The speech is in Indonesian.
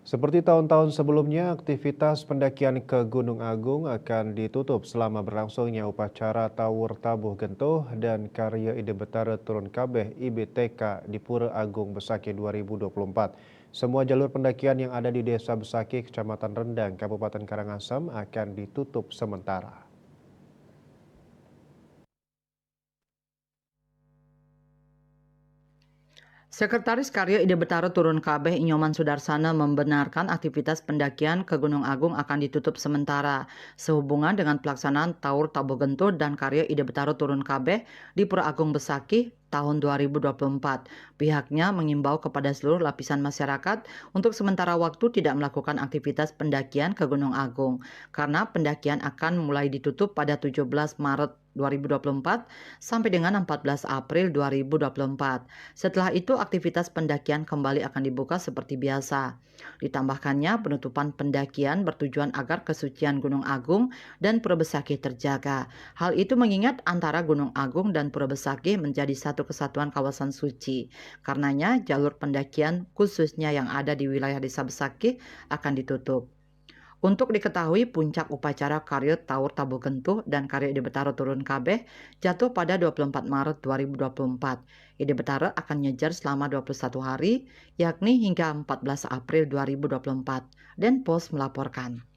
Seperti tahun-tahun sebelumnya, aktivitas pendakian ke Gunung Agung akan ditutup selama berlangsungnya upacara Tawur Tabuh Gentuh dan Karya Ide Betara Turun Kabeh IBTK di Pura Agung Besaki 2024. Semua jalur pendakian yang ada di Desa Besaki, Kecamatan Rendang, Kabupaten Karangasem akan ditutup sementara. Sekretaris Karya Ide Betara Turun Kabeh Inyoman Sudarsana membenarkan aktivitas pendakian ke Gunung Agung akan ditutup sementara sehubungan dengan pelaksanaan Taur Tabu Gentur dan Karya Ide Betara Turun Kabeh di Pura Agung Besaki tahun 2024. Pihaknya mengimbau kepada seluruh lapisan masyarakat untuk sementara waktu tidak melakukan aktivitas pendakian ke Gunung Agung karena pendakian akan mulai ditutup pada 17 Maret 2024 sampai dengan 14 April 2024. Setelah itu aktivitas pendakian kembali akan dibuka seperti biasa. Ditambahkannya penutupan pendakian bertujuan agar kesucian Gunung Agung dan Pura Besaki terjaga. Hal itu mengingat antara Gunung Agung dan Pura Besaki menjadi satu kesatuan kawasan suci. Karenanya jalur pendakian khususnya yang ada di wilayah Desa Besaki akan ditutup. Untuk diketahui, puncak upacara Karya Taur Tabu Gentuh dan Karya Ide Betara Turun Kabeh jatuh pada 24 Maret 2024. Ide Betara akan nyejar selama 21 hari, yakni hingga 14 April 2024. Dan Pos melaporkan.